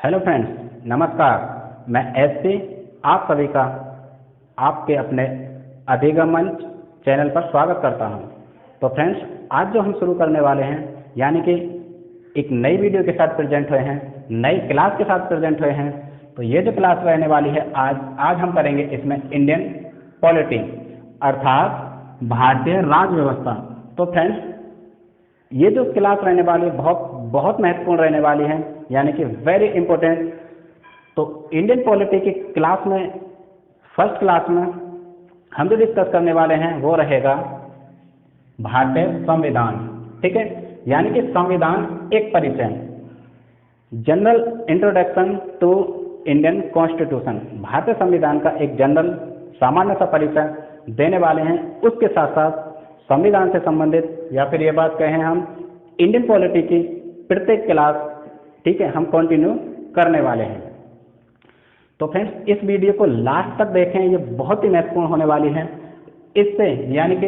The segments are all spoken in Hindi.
हेलो फ्रेंड्स, नमस्कार। मैं एसपी आप सभी का आपके अपने अधिगम मंच चैनल पर स्वागत करता हूं। तो फ्रेंड्स, आज जो हम शुरू करने वाले हैं यानी कि एक नई वीडियो के साथ प्रेजेंट हुए हैं, नई क्लास के साथ प्रेजेंट हुए हैं। तो ये जो क्लास रहने वाली है आज हम करेंगे इसमें इंडियन पॉलिटी अर्थात भारतीय राज व्यवस्था। तो फ्रेंड्स, ये जो क्लास रहने वाली है बहुत महत्वपूर्ण रहने वाली है, यानी कि वेरी इंपॉर्टेंट। तो इंडियन पॉलिटी की क्लास में फर्स्ट क्लास में हम जो डिस्कस करने वाले हैं वो रहेगा भारतीय संविधान। ठीक है, यानी कि संविधान एक परिचय, general introduction to Indian constitution. भारतीय संविधान का एक जनरल सामान्य सा परिचय देने वाले हैं। उसके साथ साथ संविधान से संबंधित या फिर ये बात कहें हम इंडियन पॉलिटी की प्रत्येक क्लास, ठीक है, हम कंटिन्यू करने वाले हैं। तो फ्रेंड्स, इस वीडियो को लास्ट तक देखें, ये बहुत ही महत्वपूर्ण होने वाली है। इससे यानी कि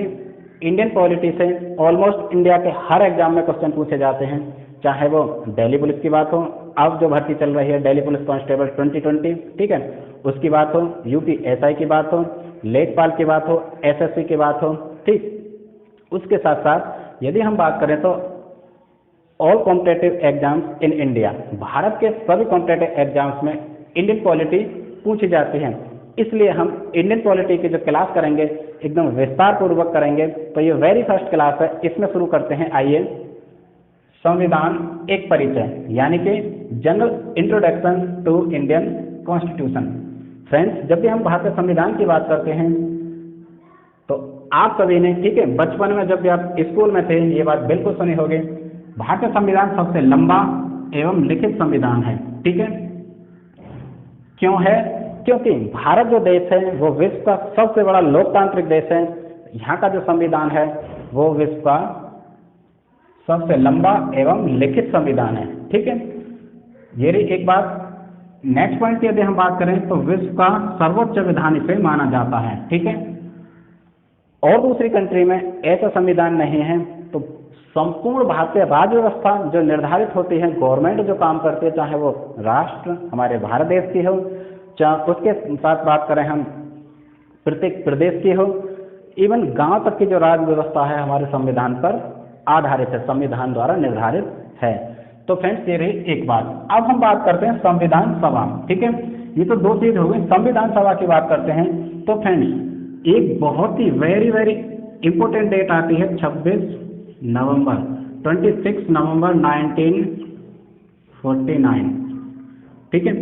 इंडियन पॉलिटी से ऑलमोस्ट इंडिया के हर एग्जाम में क्वेश्चन पूछे जाते हैं, चाहे वो दिल्ली पुलिस की बात हो, अब जो भर्ती चल रही है दिल्ली पुलिस कांस्टेबल 2020, ठीक है, उसकी बात हो, यूपी एसआई की बात हो, लेखपाल की बात हो, एसएससी की बात हो, ठीक। उसके साथ साथ यदि हम बात करें तो all competitive exams in India, Bharat के सभी कॉम्पिटेटिव एग्जाम्स में इंडियन पॉलिटी पूछी जाती है। इसलिए हम इंडियन पॉलिटी की जो क्लास करेंगे एकदम विस्तार पूर्वक करेंगे। तो ये वेरी फर्स्ट क्लास है, इसमें शुरू करते हैं। आइए, संविधान एक परिचय यानी कि general introduction to Indian constitution. Friends, जब भी हम भारतीय संविधान की बात करते हैं तो आप सभी ने, ठीक है, बचपन में जब भी आप स्कूल में थे ये बात बिल्कुल सुनी होगी, भारतीय संविधान सबसे लंबा एवं लिखित संविधान है। ठीक है, क्यों है? क्योंकि भारत जो देश है वो विश्व का सबसे बड़ा लोकतांत्रिक देश है। यहाँ का जो संविधान है वो विश्व का सबसे लंबा एवं लिखित संविधान है। ठीक है, ये रही एक बात। नेक्स्ट पॉइंट यदि हम बात करें तो विश्व का सर्वोच्च विधान इसे माना जाता है। ठीक है, और दूसरी कंट्री में ऐसा संविधान नहीं है। तो संपूर्ण भारतीय राज्य व्यवस्था जो निर्धारित होती है, गवर्नमेंट जो काम करती है, चाहे वो राष्ट्र हमारे भारत देश की हो, चाहे उसके साथ बात करें हम प्रत्येक प्रदेश की हो, इवन गांव तक की जो राज्य व्यवस्था है हमारे संविधान पर आधारित है, संविधान द्वारा निर्धारित है। तो फ्रेंड्स, ये रही एक बात। अब हम बात करते हैं संविधान सभा। ठीक है, ये तो दो चीज हो गई। संविधान सभा की बात करते हैं तो फ्रेंड्स, एक बहुत ही वेरी इंपॉर्टेंट डेट आती है 26 नवंबर 1949। ठीक है,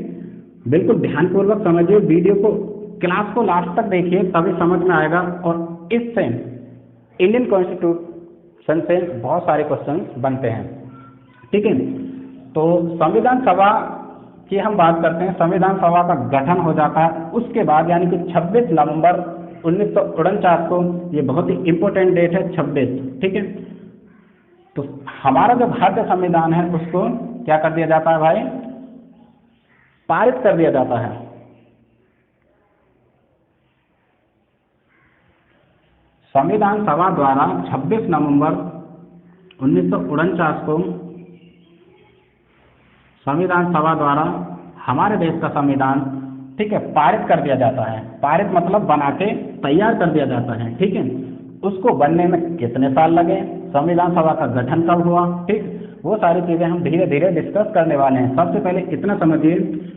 बिल्कुल ध्यानपूर्वक समझिए, वीडियो को क्लास को लास्ट तक देखिए, तभी समझ में आएगा। और इससे इंडियन कॉन्स्टिट्यूशन से बहुत सारे क्वेश्चन बनते हैं। ठीक है, तो संविधान सभा की हम बात करते हैं। संविधान सभा का गठन हो जाता है उसके बाद, यानी कि 26 नवंबर 1949 को। ये बहुत ही इंपॉर्टेंट डेट है 26। ठीक है, तो हमारा जो भारतीय संविधान है उसको क्या कर दिया जाता है भाई? पारित कर दिया जाता है। संविधान सभा द्वारा 26 नवंबर 1949 को संविधान सभा द्वारा हमारे देश का संविधान, ठीक है, पारित कर दिया जाता है। पारित मतलब बना के तैयार कर दिया जाता है। ठीक है, उसको बनने में कितने साल लगे, संविधान सभा का गठन कब हुआ, ठीक, वो सारी चीजें हम धीरे धीरे डिस्कस करने वाले हैं। सबसे पहले इतना समझिए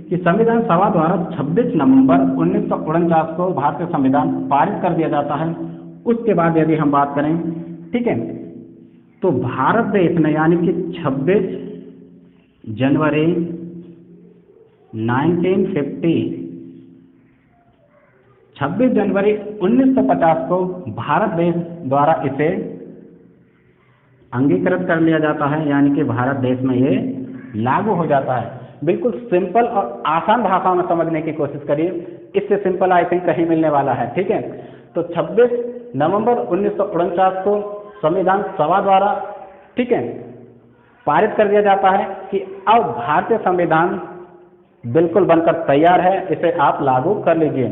कि संविधान सभा द्वारा 26 नवंबर 1949 को भारतीय संविधान पारित कर दिया जाता है। उसके बाद यदि हम बात करें, ठीक है, तो भारत देश ने यानी कि 26 जनवरी 1950 को भारत देश द्वारा इसे अंगीकृत कर लिया जाता है, यानी कि भारत देश में ये लागू हो जाता है। बिल्कुल सिंपल और आसान भाषा में समझने की कोशिश करिए, इससे सिंपल आई थिंक कहीं मिलने वाला है। ठीक है, तो 26 नवंबर 1949 को संविधान सभा द्वारा, ठीक है, पारित कर दिया जाता है कि अब भारतीय संविधान बिल्कुल बनकर तैयार है, इसे आप लागू कर लीजिए।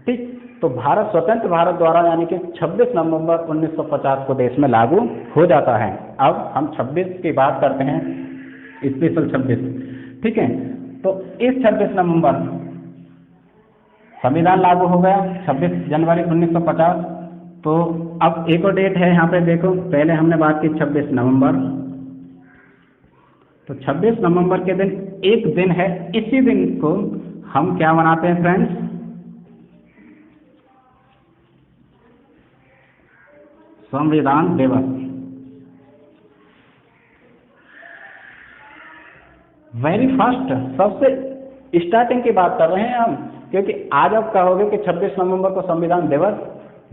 ठीक, तो भारत स्वतंत्र भारत द्वारा यानी कि 26 नवंबर 1950 को देश में लागू हो जाता है। अब हम 26 की बात करते हैं, स्पेशल 26। ठीक है, तो इस 26 नवंबर संविधान लागू हो गया 26 जनवरी 1950। तो अब एक और डेट है यहाँ पे देखो, पहले हमने बात की 26 नवंबर, तो 26 नवंबर के दिन एक दिन है, इसी दिन को हम क्या मनाते हैं फ्रेंड्स, संविधान दिवस। वेरी फर्स्ट, सबसे स्टार्टिंग की बात कर रहे हैं हम, क्योंकि आज आप कहोगे कि 26 नवंबर को संविधान दिवस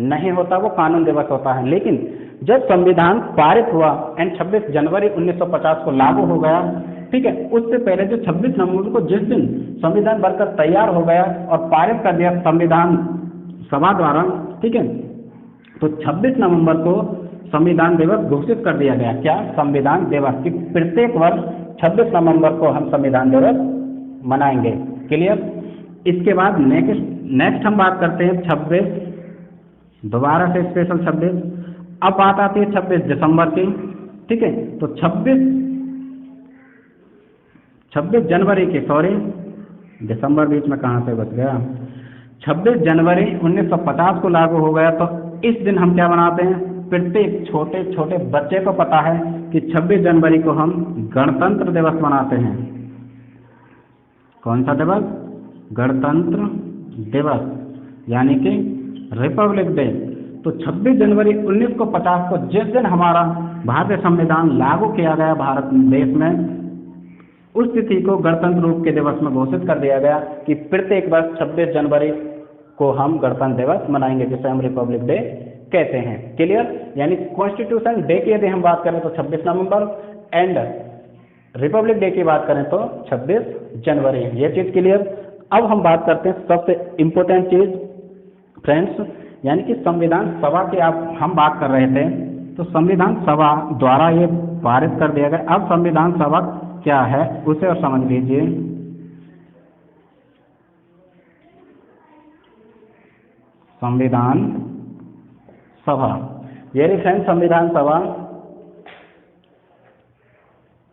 नहीं होता, वो कानून दिवस होता है। लेकिन जब संविधान पारित हुआ एंड 26 जनवरी 1950 को लागू हो गया, ठीक है, उससे पहले जो 26 नवंबर को जिस दिन संविधान बनकर तैयार हो गया और पारित कर दिया संविधान सभा द्वारा, ठीक है, तो 26 नवंबर को संविधान दिवस घोषित कर दिया गया। क्या? संविधान दिवस, कि प्रत्येक वर्ष 26 नवंबर को हम संविधान दिवस मनाएंगे। क्लियर? इसके बाद नेक्स्ट हम बात करते हैं 26, दोबारा से स्पेशल 26। अब बात आती है 26 दिसंबर की, ठीक है, तो 26 जनवरी की, सॉरी दिसंबर बीच में कहाँ से बच गया, 26 जनवरी 1950 को लागू हो गया। तो इस दिन हम क्या मनाते हैं, प्रत्येक छोटे छोटे बच्चे को पता है कि 26 जनवरी को हम गणतंत्र दिवस मनाते हैं। कौन सा दिवस? गणतंत्र दिवस, यानी कि रिपब्लिक डे। तो 26 जनवरी 1950 को जिस दिन हमारा भारतीय संविधान लागू किया गया भारत देश में, उस तिथि को गणतंत्र रूप के दिवस में घोषित कर दिया गया कि प्रत्येक वर्ष 26 जनवरी को हम गणतंत्र दिवस मनाएंगे, जिसे हम रिपब्लिक डे कहते हैं। क्लियर? यानी कॉन्स्टिट्यूशन डे की यदि हम बात करें तो 26 नवंबर एंड रिपब्लिक डे की बात करें तो 26 जनवरी। ये चीज़ क्लियर? अब हम बात करते हैं सबसे इम्पोर्टेंट चीज़ फ्रेंड्स, यानी कि संविधान सभा की हम बात कर रहे थे, तो संविधान सभा द्वारा ये पारित कर दिया गया। अब संविधान सभा क्या है उसे और समझ लीजिए। संविधान सभा, ये रही फ्रेंड्स संविधान सभा।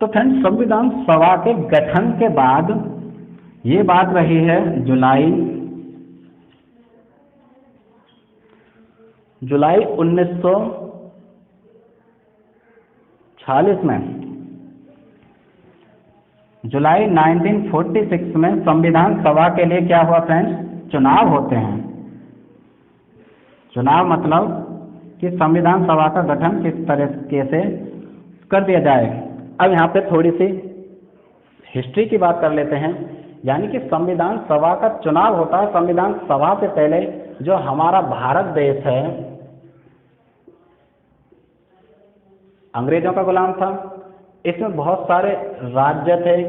तो फ्रेंड्स संविधान सभा के गठन के बाद ये बात रही है जुलाई 1946 में, जुलाई 1946 में संविधान सभा के लिए क्या हुआ फ्रेंड्स, चुनाव होते हैं। चुनाव मतलब कि संविधान सभा का गठन किस तरीके से कर दिया जाए। अब यहाँ पे थोड़ी सी हिस्ट्री की बात कर लेते हैं, यानी कि संविधान सभा का चुनाव होता है। संविधान सभा से पहले जो हमारा भारत देश है अंग्रेजों का गुलाम था। इसमें बहुत सारे राज्य थे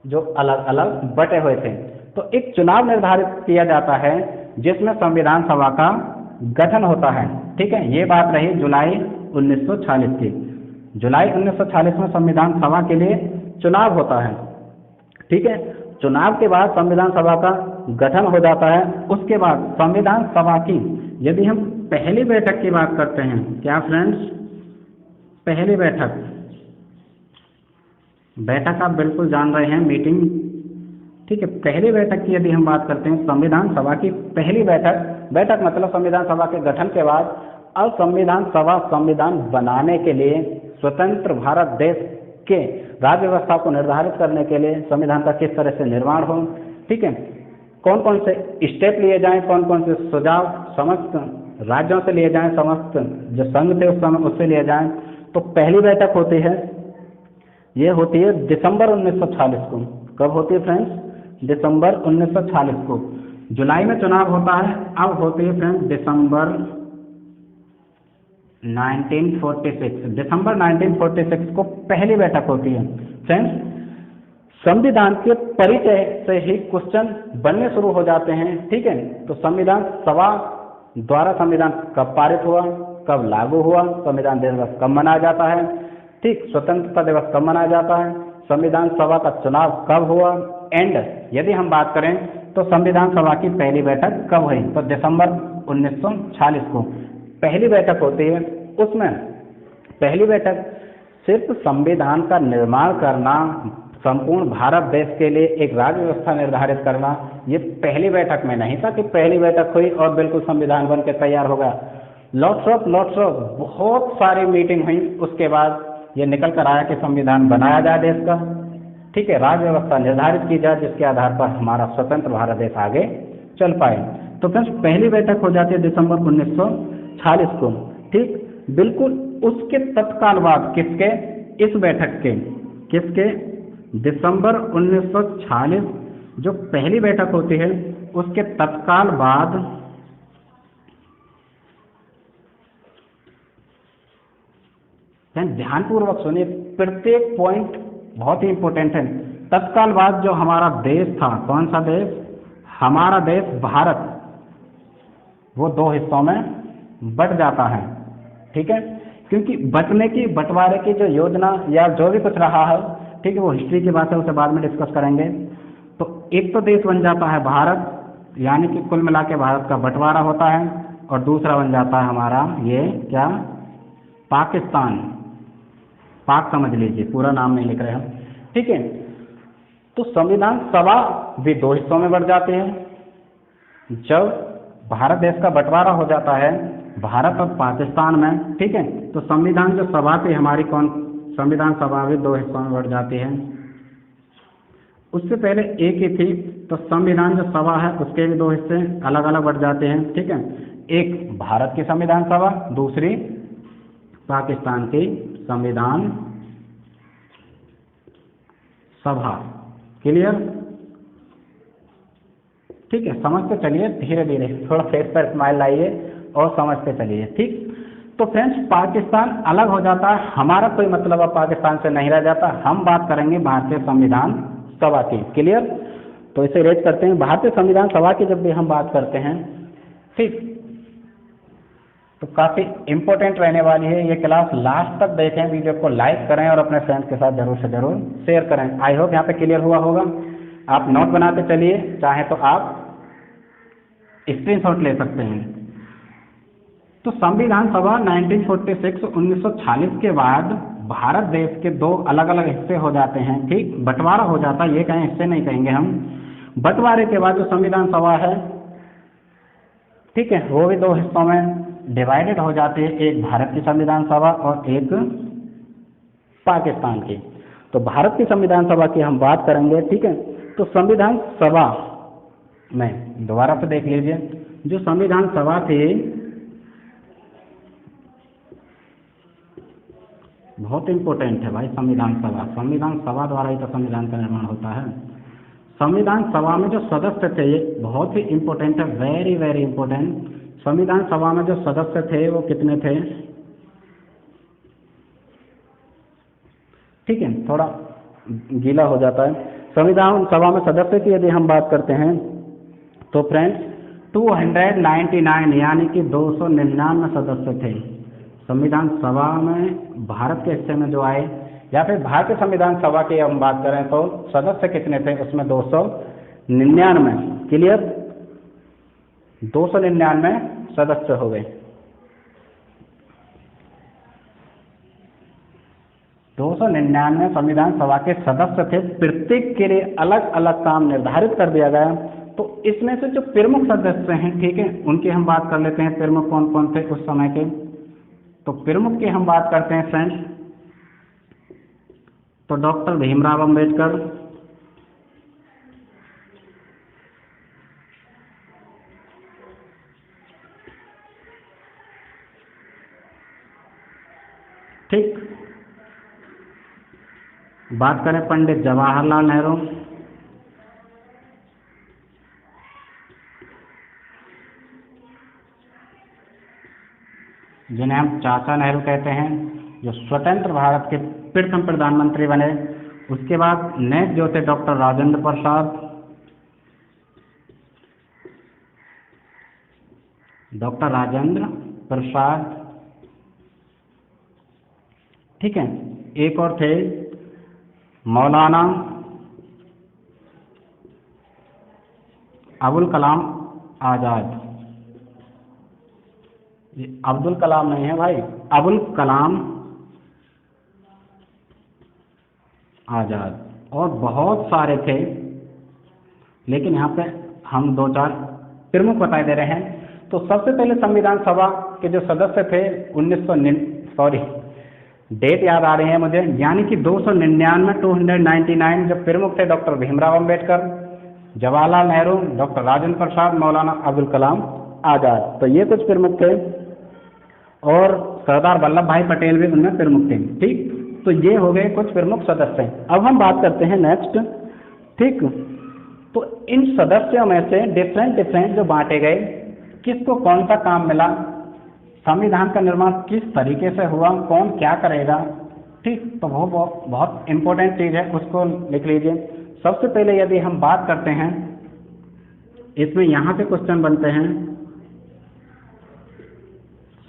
जो अलग अलग बटे हुए थे। तो एक चुनाव निर्धारित किया जाता है जिसमें संविधान सभा का गठन होता है। ठीक है, ये बात रही जुलाई 1946 की। जुलाई 1946 में संविधान सभा के लिए चुनाव होता है। ठीक है, चुनाव के बाद संविधान सभा का गठन हो जाता है। उसके बाद संविधान सभा की यदि हम पहली बैठक की बात करते हैं, क्या फ्रेंड्स, पहली बैठक आप बिल्कुल जान रहे हैं, मीटिंग। ठीक है, पहली बैठक की यदि हम बात करते हैं, संविधान सभा की पहली बैठक मतलब संविधान सभा के गठन के बाद अब संविधान सभा संविधान बनाने के लिए स्वतंत्र भारत देश के राज्य व्यवस्था को निर्धारित करने के लिए संविधान का किस तरह से निर्माण हो, ठीक है, कौन कौन से स्टेप लिए जाएं, कौन कौन से सुझाव समस्त राज्यों से लिए जाएं, समस्त जो संघ थे उस समय उससे लिए जाएं। तो पहली बैठक होती है, ये होती है दिसंबर 1946 को। कब होती है फ्रेंड्स? दिसंबर 1946 को। जुलाई में चुनाव होता है, अब होती है फ्रेंड्स दिसंबर 1946। दिसंबर 1946 को पहली बैठक होती है। फ्रेंड्स, संविधान के परिचय से ही क्वेश्चन बनने शुरू हो जाते हैं। ठीक है, तो संविधान सभा द्वारा संविधान कब पारित हुआ, कब लागू हुआ, संविधान दिवस कब मनाया जाता है, ठीक, स्वतंत्रता दिवस कब मनाया जाता है, संविधान सभा का चुनाव कब हुआ, एंड यदि हम बात करें तो संविधान सभा की पहली बैठक कब हुई, तो दिसंबर 1946 को पहली बैठक होती है। उसमें पहली बैठक सिर्फ संविधान का निर्माण करना संपूर्ण भारत देश के लिए एक राज्य व्यवस्था निर्धारित करना, ये पहली बैठक में नहीं था कि पहली बैठक हुई और बिल्कुल संविधान बन के तैयार होगा। लॉट्स ऑफ बहुत सारी मीटिंग हुई, उसके बाद ये निकल कर आया कि संविधान बनाया जाए देश का, ठीक है, राज्य व्यवस्था निर्धारित की जाए जिसके आधार पर हमारा स्वतंत्र भारत देश आगे चल पाए। तो फ्रेंड्स पहली बैठक हो जाती है दिसंबर 1946 को, ठीक। बिल्कुल उसके तत्काल बाद किसके, इस बैठक के, किसके, दिसंबर 1946 जो पहली बैठक होती है उसके तत्काल बाद ध्यानपूर्वक सुनिए, प्रत्येक पॉइंट बहुत ही इंपॉर्टेंट है। तत्काल बाद जो हमारा देश था, कौन सा देश, हमारा देश भारत, वो दो हिस्सों में बट जाता है, ठीक है। क्योंकि बटने की, बंटवारे की जो योजना या जो भी कुछ रहा है, ठीक है, वो हिस्ट्री की बात है, उसे बाद में डिस्कस करेंगे। तो एक तो देश बन जाता है भारत, यानी कि कुल मिला के भारत का बंटवारा होता है, और दूसरा बन जाता है हमारा ये क्या, पाकिस्तान। पाक समझ लीजिए, पूरा नाम नहीं लिख रहे हम, ठीक है। तो संविधान सभा भी दो हिस्सों में बढ़ जाते हैं जब भारत देश का बंटवारा हो जाता है भारत और पाकिस्तान में, ठीक है। तो संविधान जो सभा थी हमारी, कौन, संविधान सभा भी दो हिस्सों में बढ़ जाती है। उससे पहले एक ही थी, तो संविधान जो सभा है उसके भी दो हिस्से अलग अलग बढ़ जाते हैं, ठीक है। एक भारत की संविधान सभा, दूसरी पाकिस्तान की संविधान सभा। क्लियर, ठीक है। समझते चलिए धीरे धीरे, थोड़ा फेस पर स्माइल लाइए और समझते चलिए, ठीक। तो फ्रेंड्स पाकिस्तान अलग हो जाता है, हमारा कोई मतलब अब पाकिस्तान से नहीं रह जाता। हम बात करेंगे भारतीय संविधान सभा की। क्लियर, तो इसे रेज करते हैं। भारतीय संविधान सभा की जब भी हम बात करते हैं, ठीक, तो काफ़ी इम्पोर्टेंट रहने वाली है ये क्लास। लास्ट तक देखें, वीडियो को लाइक करें और अपने फ्रेंड्स के साथ जरूर से जरूर शेयर करें। आई होप यहाँ पे क्लियर हुआ होगा। आप नोट बनाते चलिए, चाहे तो आप स्क्रीनशॉट ले सकते हैं। तो संविधान सभा 1946 के बाद भारत देश के दो अलग अलग हिस्से हो जाते हैं, ठीक, बंटवारा हो जाता है, ये कहें हिस्से नहीं कहेंगे हम। बंटवारे के बाद जो संविधान सभा है, ठीक है, वो भी दो हिस्सों में डिवाइडेड हो जाती है, एक भारत की संविधान सभा और एक पाकिस्तान की। तो भारत की संविधान सभा की हम बात करेंगे, ठीक है। तो संविधान सभा में दोबारा से देख लीजिए, जो संविधान सभा थी बहुत इंपॉर्टेंट है भाई। संविधान सभा, संविधान सभा द्वारा ही तो संविधान का निर्माण होता है। संविधान सभा में जो सदस्य थे ये बहुत ही इंपॉर्टेंट है, वेरी वेरी इंपॉर्टेंट। संविधान सभा में जो सदस्य थे वो कितने थे, ठीक है, थोड़ा गीला हो जाता है। संविधान सभा में सदस्य की यदि हम बात करते हैं तो फ्रेंड्स 299 यानी कि 299 सदस्य थे संविधान सभा में। भारत के हिस्से में जो आए, या फिर भारतीय संविधान सभा की हम बात करें तो सदस्य कितने थे उसमें, 299। क्लियर, 299 सदस्य हो गए। 299 संविधान सभा के सदस्य थे। प्रत्येक के लिए अलग अलग काम निर्धारित कर दिया गया। तो इसमें से जो प्रमुख सदस्य हैं, ठीक है, उनकी हम बात कर लेते हैं। प्रमुख कौन कौन थे उस समय के, तो प्रमुख की हम बात करते हैं फ्रेंड्स, तो डॉक्टर भीमराव अंबेडकर, ठीक। बात करें पंडित जवाहरलाल नेहरू, जिन्हें हम चाचा नेहरू कहते हैं, जो स्वतंत्र भारत के प्रथम प्रधानमंत्री बने। उसके बाद नेक्स्ट जो थे डॉक्टर राजेंद्र प्रसाद, डॉक्टर राजेंद्र प्रसाद, ठीक है। एक और थे मौलाना अबुल कलाम आज़ाद। अब्दुल कलाम नहीं है भाई, अबुल कलाम आज़ाद। और बहुत सारे थे, लेकिन यहाँ पे हम 2-4 प्रमुख बताए दे रहे हैं। तो सबसे पहले संविधान सभा के जो सदस्य थे 1900 डेट याद आ रही है मुझे, यानी कि 299 जो प्रमुख थे डॉक्टर भीमराव अंबेडकर, जवाहरलाल नेहरू, डॉक्टर राजेंद्र प्रसाद, मौलाना अब्दुल कलाम आज़ाद। तो ये कुछ प्रमुख थे और सरदार वल्लभ भाई पटेल भी उनमें प्रमुख थे। ठीक, तो ये हो गए कुछ प्रमुख सदस्य। अब हम बात करते हैं नेक्स्ट। ठीक, तो इन सदस्यों में से डिफरेंट जो बांटे गए, किसको कौन सा काम मिला, संविधान का निर्माण किस तरीके से हुआ, कौन क्या करेगा। ठीक, तो वो बहुत इंपॉर्टेंट चीज़ है, उसको लिख लीजिए। सबसे पहले यदि हम बात करते हैं, इसमें यहाँ से क्वेश्चन बनते हैं,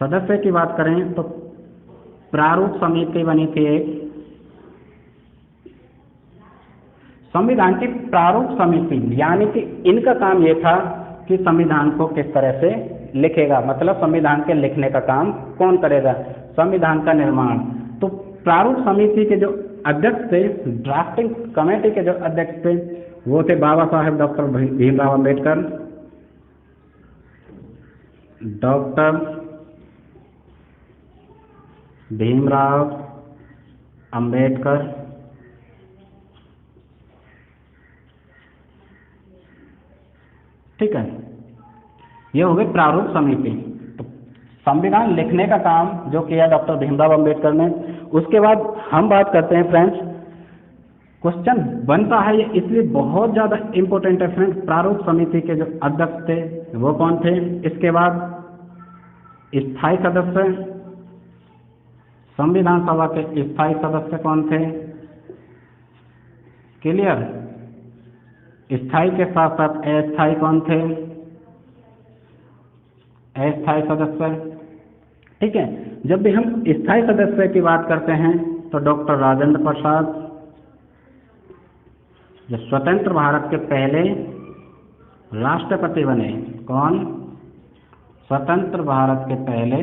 सदस्य की बात करें तो प्रारूप समिति बनी थी एक, संविधान की प्रारूप समिति, यानी कि इनका काम ये था कि संविधान को किस तरह से लिखेगा, मतलब संविधान के लिखने का काम कौन करेगा, संविधान का निर्माण। तो प्रारूप समिति के जो अध्यक्ष थे, ड्राफ्टिंग कमेटी के जो अध्यक्ष थे, वो थे बाबा साहेब डॉक्टर भीमराव अंबेडकर, डॉक्टर भीमराव अंबेडकर, ठीक है, ये हो गई प्रारूप समिति। तो संविधान लिखने का काम जो किया डॉक्टर भीमराव अंबेडकर ने। उसके बाद हम बात करते हैं फ्रेंड्स, क्वेश्चन बनता है ये इसलिए बहुत ज़्यादा इम्पोर्टेंट है फ्रेंड्स, प्रारूप समिति के जो अध्यक्ष थे वो कौन थे। इसके बाद स्थायी सदस्य, संविधान सभा के स्थायी सदस्य कौन थे, क्लियर। स्थायी के साथ साथ अस्थायी कौन थे, अस्थायी सदस्य, ठीक है। जब भी हम स्थायी सदस्य की बात करते हैं तो डॉक्टर राजेंद्र प्रसाद, जो स्वतंत्र भारत के पहले राष्ट्रपति बने, कौन, स्वतंत्र भारत के पहले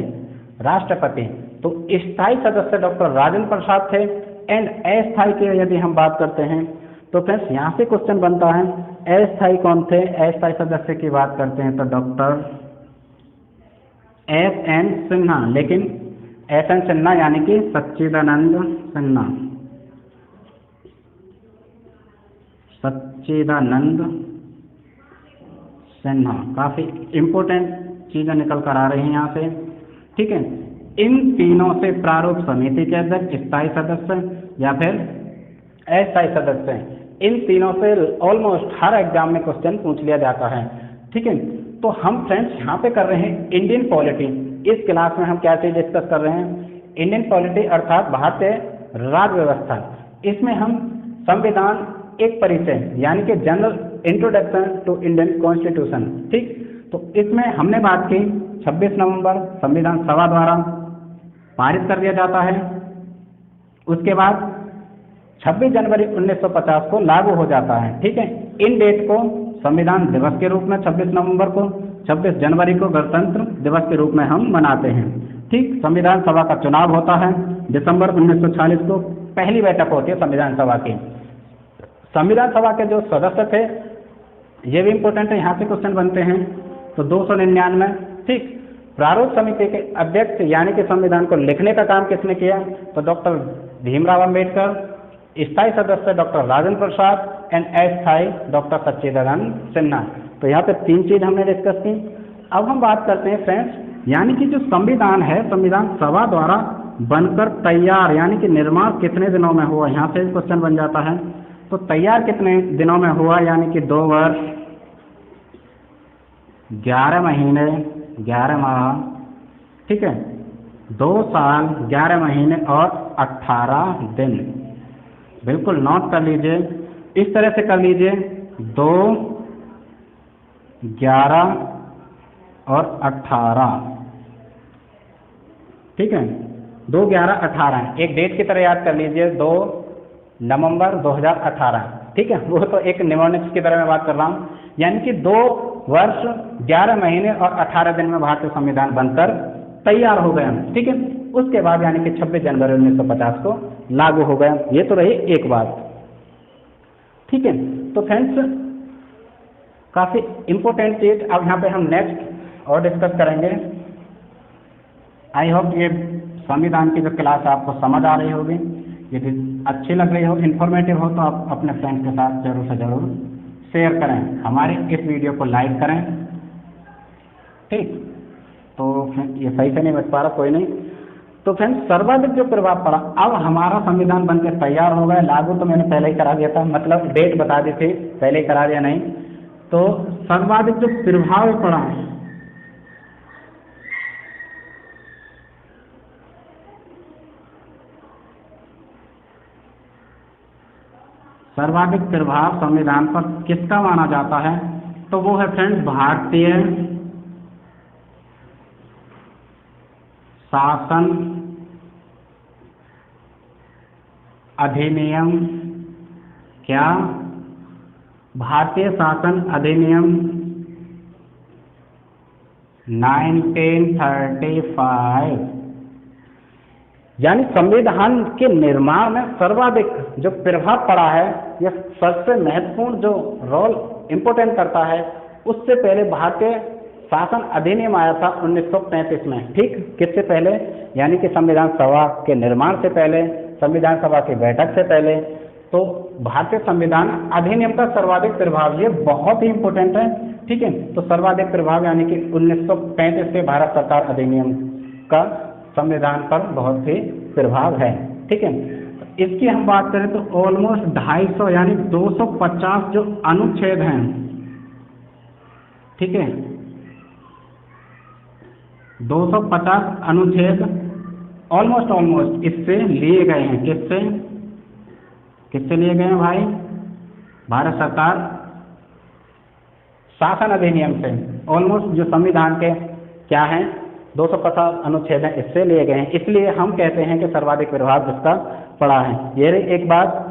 राष्ट्रपति। तो स्थायी सदस्य डॉक्टर राजेंद्र प्रसाद थे। एंड अस्थायी की यदि हम बात करते हैं तो फ्रेंड्स यहाँ से क्वेश्चन बनता है, अस्थायी कौन थे। अस्थायी सदस्य की बात करते हैं तो डॉक्टर S.N. सिन्हा, लेकिन S.N. सिन्हा यानी कि सच्चिदानंद सिन्हा, सच्चिदानंद सिन्हा, काफी इंपॉर्टेंट चीजें निकल कर आ रही हैं यहाँ से, ठीक है। इन तीनों से प्रारूप समिति के अध्यक्ष, स्थायी सदस्य या फिर अस्थायी सदस्य, इन तीनों से ऑलमोस्ट हर एग्जाम में क्वेश्चन पूछ लिया जाता है, ठीक है। तो हम फ्रेंड्स यहाँ पे कर रहे हैं इंडियन पॉलिटी। इस क्लास में हम क्या चीज डिस्कस कर रहे हैं, इंडियन पॉलिटी अर्थात भारतीय राज्य व्यवस्था। इसमें हम संविधान एक परिचय यानी कि general introduction to Indian constitution, ठीक। तो इसमें हमने बात की 26 नवंबर संविधान सभा द्वारा पारित कर दिया जाता है। उसके बाद 26 जनवरी 1950 को लागू हो जाता है, ठीक है। इन डेट को संविधान दिवस के रूप में 26 नवंबर को, 26 जनवरी को गणतंत्र दिवस के रूप में हम मनाते हैं, ठीक। संविधान सभा का चुनाव होता है दिसंबर 1940 को, पहली बैठक होती है संविधान सभा की। संविधान सभा के जो सदस्य थे ये भी इंपॉर्टेंट है, यहाँ से क्वेश्चन बनते हैं। तो 299, ठीक। प्रारूप समिति के अध्यक्ष यानी कि संविधान को लिखने का काम किसने किया, तो डॉक्टर भीमराव अंबेडकर। स्थायी सदस्य डॉक्टर राजेंद्र प्रसाद एंड अस्थायी डॉक्टर सच्चिदानंद सिन्हा। तो यहाँ पे 3 चीज हमने डिस्कस की। अब हम बात करते हैं फ्रेंड्स, यानी कि जो संविधान है संविधान सभा द्वारा बनकर तैयार यानी कि निर्माण कितने दिनों में हुआ, यहाँ से क्वेश्चन बन जाता है। तो तैयार कितने दिनों में हुआ, यानी कि 2 वर्ष 11 महीने 11 माह, ठीक है, 2 साल 11 महीने और 18 दिन। बिल्कुल नोट कर लीजिए, इस तरह से कर लीजिए 2, 11 और 18, ठीक है, 2, 11, 18 एक डेट की तरह याद कर लीजिए, 2 नवंबर 2018, ठीक है। वो तो एक निमोनिक्स की तरह मैं बात कर रहा हूँ, यानी कि 2 वर्ष 11 महीने और 18 दिन में भारतीय संविधान बनकर तैयार हो गया, ठीक है। उसके बाद यानी कि 26 जनवरी 1950 को लागू हो गया। ये तो रही एक बात। ठीक है। तो फ्रेंड्स काफ़ी इम्पोर्टेंट चीज़ अब यहाँ पे हम नेक्स्ट और डिस्कस करेंगे। आई होप ये संविधान की जो क्लास है आपको समझ आ रही होगी। यदि अच्छी लग रही हो, इन्फॉर्मेटिव हो, तो आप अपने फ्रेंड्स के साथ जरूर से जरूर शेयर करें, हमारे इस वीडियो को लाइक करें। ठीक, तो ये सही से नहीं बच पा रहा, कोई नहीं। तो फ्रेंड्स सर्वाधिक जो प्रभाव पड़ा, अब हमारा संविधान बनकर तैयार हो गया, लागू तो मैंने पहले ही करा दिया था, मतलब डेट बता दी थी, पहले ही करा दिया नहीं। तो सर्वाधिक जो प्रभाव पड़ा, सर्वाधिक प्रभाव संविधान पर किसका माना जाता है, तो वो है फ्रेंड्स भारतीय शासन अधिनियम। क्या? भारतीय शासन अधिनियम 1935, यानी संविधान के निर्माण में सर्वाधिक जो प्रभाव पड़ा है, यह सबसे महत्वपूर्ण जो रोल इम्पोर्टेंट करता है, उससे पहले भारतीय शासन अधिनियम आया था 1935 में। ठीक, किससे पहले? यानी कि संविधान सभा के निर्माण से पहले, संविधान सभा की बैठक से पहले। तो भारतीय संविधान अधिनियम का सर्वाधिक प्रभाव, ये बहुत ही इम्पोर्टेंट है। ठीक है, तो सर्वाधिक प्रभाव यानी कि 1935 से भारत सरकार अधिनियम का संविधान पर बहुत ही प्रभाव है। ठीक है, इसकी हम बात करें तो ऑलमोस्ट 250 यानी 250 जो अनुच्छेद हैं, ठीक है, 250 अनुच्छेद ऑलमोस्ट इससे लिए गए हैं। किससे लिए गए हैं भाई? भारत सरकार शासन अधिनियम से। ऑलमोस्ट जो संविधान के क्या हैं, 250 अनुच्छेद हैं, इससे लिए गए हैं। इसलिए हम कहते हैं कि सर्वाधिक प्रभाव इसका पड़ा है। ये एक बात।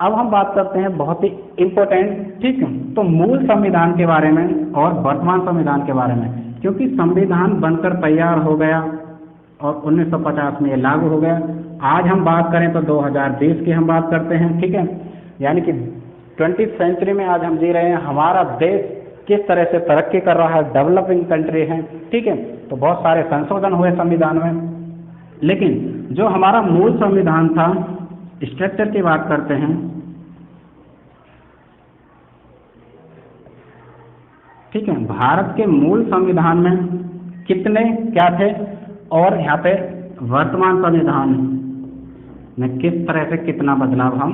अब हम बात करते हैं बहुत ही इम्पोर्टेंट, ठीक है, तो मूल संविधान के बारे में और वर्तमान संविधान के बारे में, क्योंकि संविधान बनकर तैयार हो गया और 1950 में ये लागू हो गया। आज हम बात करें तो 2020 की हम बात करते हैं। ठीक है, यानी कि 20वीं सेंचुरी में आज हम जी रहे हैं। हमारा देश किस तरह से तरक्की कर रहा है, डेवलपिंग कंट्री है। ठीक है, तो बहुत सारे संशोधन हुए संविधान में, लेकिन जो हमारा मूल संविधान था, स्ट्रक्चर की बात करते हैं। ठीक है, भारत के मूल संविधान में कितने क्या थे और यहाँ पे वर्तमान संविधान में किस तरह से कितना बदलाव हम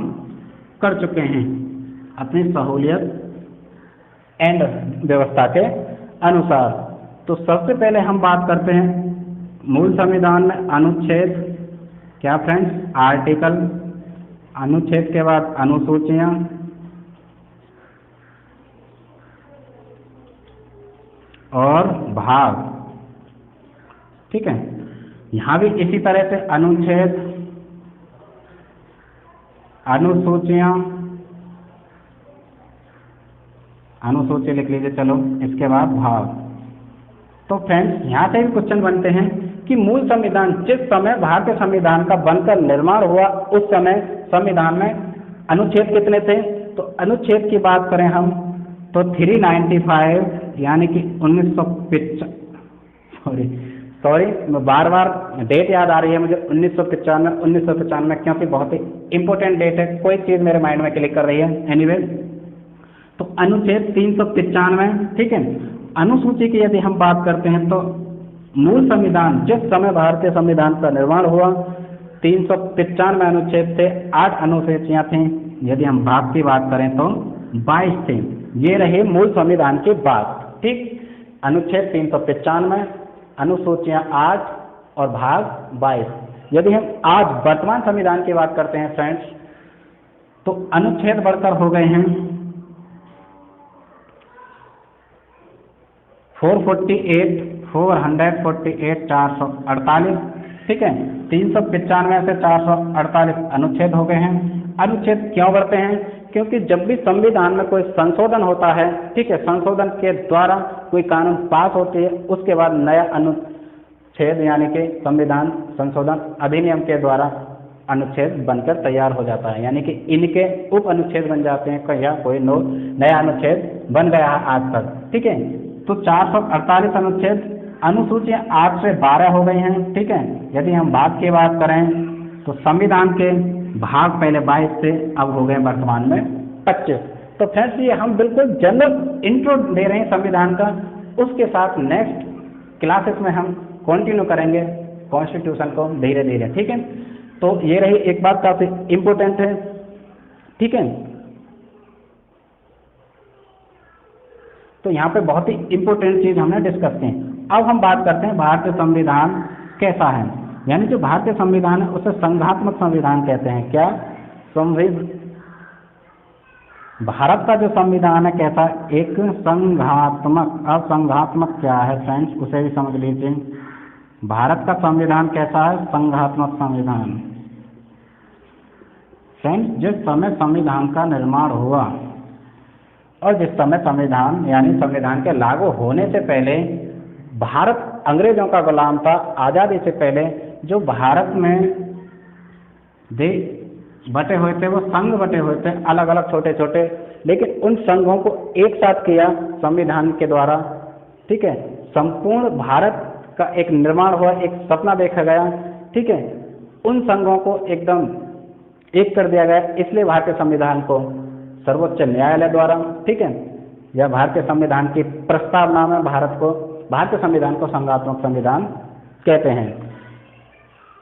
कर चुके हैं अपनी सहूलियत एंड व्यवस्था के अनुसार। तो सबसे पहले हम बात करते हैं मूल संविधान में अनुच्छेद, क्या फ्रेंड्स? आर्टिकल। अनुच्छेद के बाद अनुसूचियां और भाग। ठीक है, यहाँ भी इसी तरह से अनुच्छेद, अनुसूचियां, अनुसूची लिख लीजिए, चलो, इसके बाद भाग। तो फ्रेंड्स यहाँ से भी क्वेश्चन बनते हैं कि मूल संविधान जिस समय भारतीय संविधान का बनकर निर्माण हुआ, उस समय संविधान में अनुच्छेद कितने थे? तो अनुच्छेद की बात करें हम तो 395, यानी कि 1995, सॉरी मैं बार बार डेट याद आ रही है मुझे, 1995, क्योंकि बहुत ही इंपॉर्टेंट डेट है, कोई चीज़ मेरे माइंड में क्लिक कर रही है। एनीवे, तो अनुच्छेद 395। ठीक है, अनुसूची की यदि हम बात करते हैं तो मूल संविधान जिस समय भारतीय संविधान का निर्माण हुआ, 395 अनुच्छेद थे, 8 अनुसूचियां थीं। यदि हम भाग की बात करें तो 22 थे। ये रहे मूल संविधान की बात। ठीक, अनुच्छेद 395, अनुसूचियां 8 और भाग 22। यदि हम आज वर्तमान संविधान की बात करते हैं फ्रेंड्स, तो अनुच्छेद बढ़कर हो गए हैं 448, 448, ठीक है, 395 से 448 अनुच्छेद हो गए हैं। अनुच्छेद क्यों बढ़ते हैं? क्योंकि जब भी संविधान में कोई संशोधन होता है, ठीक है, संशोधन के द्वारा कोई कानून पास होती है, उसके बाद नया अनुच्छेद यानी कि संविधान संशोधन अधिनियम के द्वारा अनुच्छेद बनकर तैयार हो जाता है, यानी कि इनके उप अनुच्छेद बन जाते हैं या कोई नया अनुच्छेद बन गया है आज तक। ठीक है, तो 448 अनुच्छेद अनुसूचियां 8 से 12 हो गई हैं। ठीक है, यदि हम भाग की बात करें तो संविधान के भाग पहले 22 थे, अब हो गए वर्तमान में 25। तो फ्रेंड्स ये हम बिल्कुल जनरल इंट्रो दे रहे हैं संविधान का, उसके साथ नेक्स्ट क्लासेस में हम कंटिन्यू करेंगे कॉन्स्टिट्यूशन को धीरे धीरे। ठीक है, तो ये रही एक बात काफी इम्पोर्टेंट है। ठीक है, तो यहाँ पे बहुत ही इम्पोर्टेंट चीज हमने डिस्कस की। अब हम बात करते हैं भारतीय संविधान कैसा है, यानी जो भारतीय संविधान है उसे संघात्मक संविधान कहते हैं। क्या भारत का जो संविधान है कैसा, एक संघात्मक। अब संघात्मक क्या है फ्रेंड्स, उसे भी समझ लीजिए। भारत का संविधान कैसा है, संघात्मक संविधान। फ्रेंड्स जिस समय संविधान का निर्माण हुआ और जिस समय संविधान यानी संविधान के लागू होने से पहले भारत अंग्रेजों का गुलाम था, आज़ादी से पहले जो भारत में देश बटे हुए थे वो संघ बटे हुए थे, अलग अलग छोटे छोटे, लेकिन उन संघों को एक साथ किया संविधान के द्वारा। ठीक है, संपूर्ण भारत का एक निर्माण हुआ, एक सपना देखा गया। ठीक है, उन संघों को एकदम एक कर दिया गया, इसलिए भारतीय संविधान को सर्वोच्च न्यायालय द्वारा, ठीक है, यह भारतीय संविधान की प्रस्तावना में भारतीय संविधान को संघात्मक संविधान कहते हैं।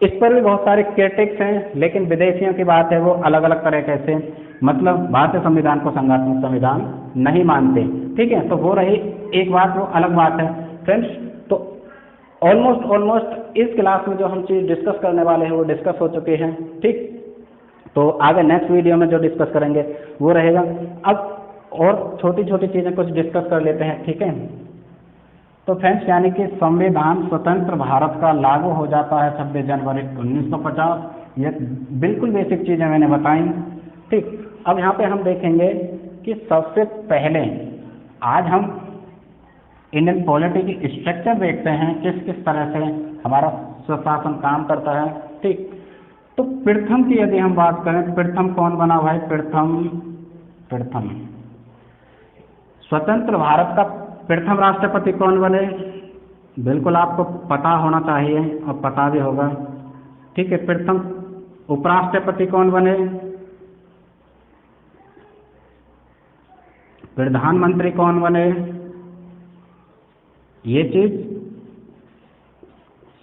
इस पर भी बहुत सारे क्रिटिक्स हैं, लेकिन विदेशियों की बात है वो अलग अलग तरीके से मतलब भारतीय संविधान को संघात्मक संविधान नहीं मानते। ठीक है, तो वो रही एक बात, वो अलग बात है फ्रेंड्स। तो ऑलमोस्ट इस क्लास में जो हम चीज़ डिस्कस करने वाले हैं वो डिस्कस हो चुके हैं। ठीक, तो आगे नेक्स्ट वीडियो में जो डिस्कस करेंगे वो रहेगा। अब और छोटी छोटी चीज़ें कुछ डिस्कस कर लेते हैं। ठीक है, तो फ्रेंड्स यानी कि संविधान स्वतंत्र भारत का लागू हो जाता है 26 जनवरी 1950। ये बिल्कुल बेसिक चीज़ें मैंने बताई। ठीक, अब यहाँ पे हम देखेंगे कि सबसे पहले आज हम इंडियन पॉलिटी की स्ट्रक्चर देखते हैं, किस किस तरह से हमारा स्वशासन काम करता है। ठीक, तो प्रथम की यदि हम बात करें, प्रथम कौन बना हुआ है, प्रथम स्वतंत्र भारत का प्रथम राष्ट्रपति कौन बने, बिल्कुल आपको पता होना चाहिए और पता भी होगा। ठीक है, प्रथम उपराष्ट्रपति कौन बने, प्रधानमंत्री कौन बने, ये चीज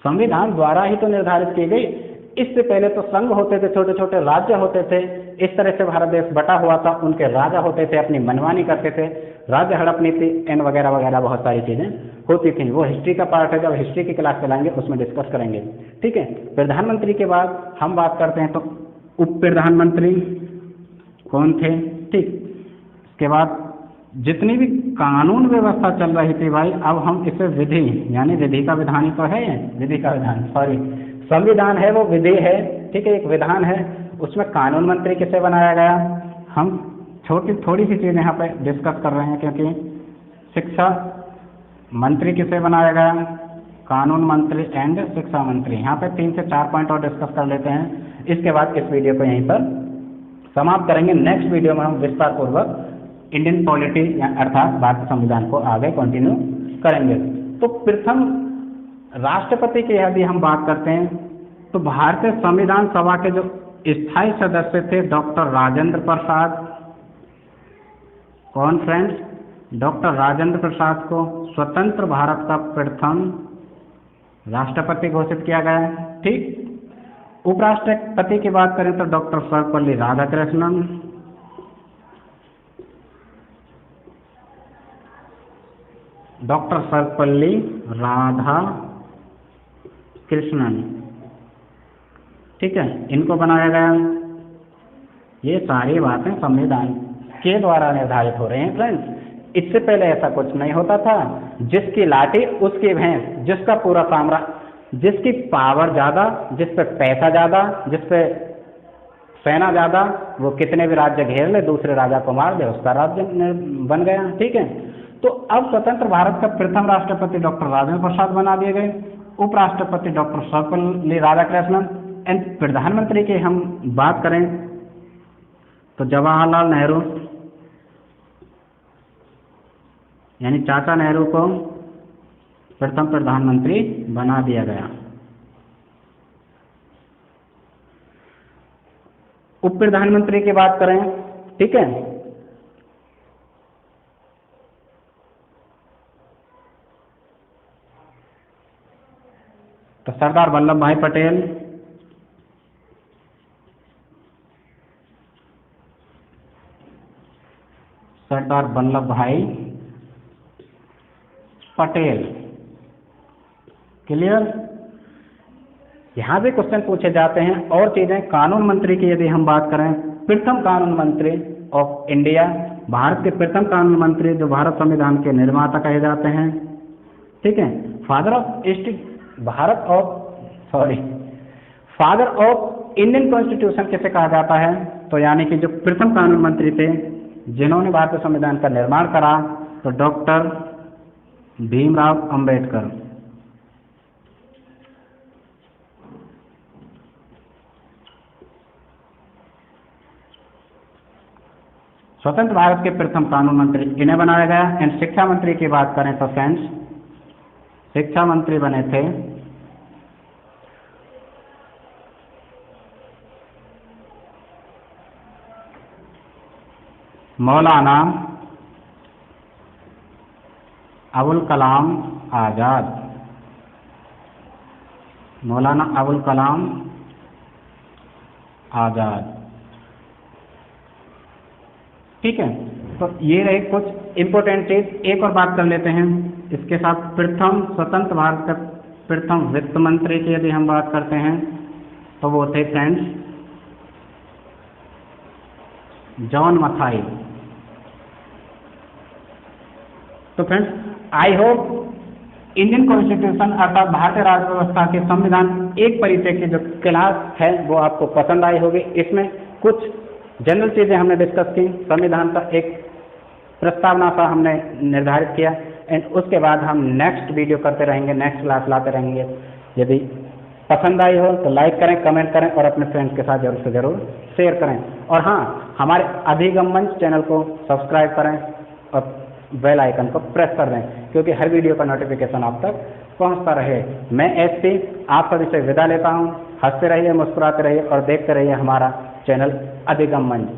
संविधान द्वारा ही तो निर्धारित की गई। इससे पहले तो संघ होते थे, छोटे छोटे राज्य होते थे, इस तरह से भारत देश बटा हुआ था, उनके राजा होते थे, अपनी मनमानी करते थे, राज्य हड़प नीति एन वगैरह वगैरह बहुत सारी चीजें होती थी। वो हिस्ट्री का पार्ट है, जब हिस्ट्री की क्लास चलाएंगे उसमें डिस्कस करेंगे। ठीक है, प्रधानमंत्री के बाद हम बात करते हैं तो उप प्रधानमंत्री कौन थे। ठीक, इसके बाद जितनी भी कानून व्यवस्था चल रही थी भाई, अब हम इसे विधि यानी विधि का विधान ही तो है, विधि का विधान सॉरी संविधान है वो विधि है। ठीक है, एक विधान है, उसमें कानून मंत्री किसे बनाया गया, हम थोड़ी सी चीज़ यहाँ पे डिस्कस कर रहे हैं, क्योंकि शिक्षा मंत्री किसे बनाया गया, कानून मंत्री एंड शिक्षा मंत्री। यहाँ पे 3 से 4 पॉइंट और डिस्कस कर लेते हैं, इसके बाद इस वीडियो को यहीं पर समाप्त करेंगे। नेक्स्ट वीडियो में हम विस्तार पूर्वक इंडियन पॉलिटी या अर्थात भारतीय संविधान को आगे कंटिन्यू करेंगे। तो प्रथम राष्ट्रपति की यदि हम बात करते हैं तो भारतीय संविधान सभा के जो स्थायी सदस्य थे डॉक्टर राजेंद्र प्रसाद। कौन फ्रेंड्स, डॉक्टर राजेंद्र प्रसाद को स्वतंत्र भारत का प्रथम राष्ट्रपति घोषित किया गया है। ठीक, उपराष्ट्रपति की बात करें तो डॉक्टर सर्वपल्ली राधाकृष्णन। डॉक्टर सर्वपल्ली राधाकृष्णन, ठीक है, इनको बनाया गया। ये सारी बातें संविधान के द्वारा निर्धारित हो रही हैं फ्रेंड्स। इससे पहले ऐसा कुछ नहीं होता था, जिसकी लाठी उसकी भैंस, जिसका पूरा साम्राज्य, जिसकी पावर ज़्यादा, जिस पे पैसा ज़्यादा, जिस पे सेना ज़्यादा, वो कितने भी राज्य घेर ले, दूसरे राजा को मार दे, उसका राज्य बन गया। ठीक है, तो अब स्वतंत्र भारत का प्रथम राष्ट्रपति डॉक्टर राजेंद्र प्रसाद बना दिए गए, उपराष्ट्रपति डॉक्टर सर्वपल्ली राधाकृष्णन, एंड प्रधानमंत्री की हम बात करें तो जवाहरलाल नेहरू यानी चाचा नेहरू को प्रथम प्रधानमंत्री बना दिया गया। उप प्रधानमंत्री की बात करें, ठीक है, तो सरदार वल्लभ भाई पटेल, सरदार वल्लभ भाई पटेल। क्लियर? यहाँ भी क्वेश्चन पूछे जाते हैं और चीजें। कानून मंत्री की यदि हम बात करें, प्रथम कानून मंत्री ऑफ इंडिया, भारत के प्रथम कानून मंत्री जो भारत संविधान के निर्माता कहे जाते हैं, ठीक है। फादर ऑफ इंडियन कॉन्स्टिट्यूशन किसे कहा जाता है, तो यानी कि जो प्रथम कानून मंत्री थे जिन्होंने भारतीय संविधान का निर्माण करा, तो डॉक्टर भीमराव अंबेडकर। स्वतंत्र भारत के प्रथम कानून मंत्री इन्हें बनाया गया। एंड शिक्षा मंत्री की बात करें तो फ्रेंड्स, शिक्षा मंत्री बने थे मौलाना अबुल कलाम आजाद। मौलाना अबुल कलाम आजाद, ठीक है। तो ये रहे कुछ इंपॉर्टेंट चीज। एक और बात कर लेते हैं इसके साथ। प्रथम स्वतंत्र भारत का प्रथम वित्त मंत्री की यदि हम बात करते हैं तो वो थे फ्रेंड्स जॉन मथाई। तो friends, I hope Indian constitution अर्थात भारतीय राज्य व्यवस्था के संविधान एक परिचय की जो क्लास है वो आपको पसंद आई होगी। इसमें कुछ जनरल चीजें हमने डिस्कस की, संविधान का एक प्रस्तावना सा हमने निर्धारित किया। एंड उसके बाद हम नेक्स्ट वीडियो करते रहेंगे, नेक्स्ट क्लास लाते रहेंगे। यदि पसंद आई हो तो लाइक करें, कमेंट करें और अपने फ्रेंड्स के साथ जरूर से जरूर शेयर करें। और हाँ, हमारे अधिगम मंच चैनल को सब्सक्राइब करें और बेल आइकन को प्रेस कर दें, क्योंकि हर वीडियो का नोटिफिकेशन आप तक पहुंचता रहे। मैं एसपी आप सभी से विदा लेता हूं। हंसते रहिए, मुस्कुराते रहिए और देखते रहिए हमारा चैनल अधिगम मंच।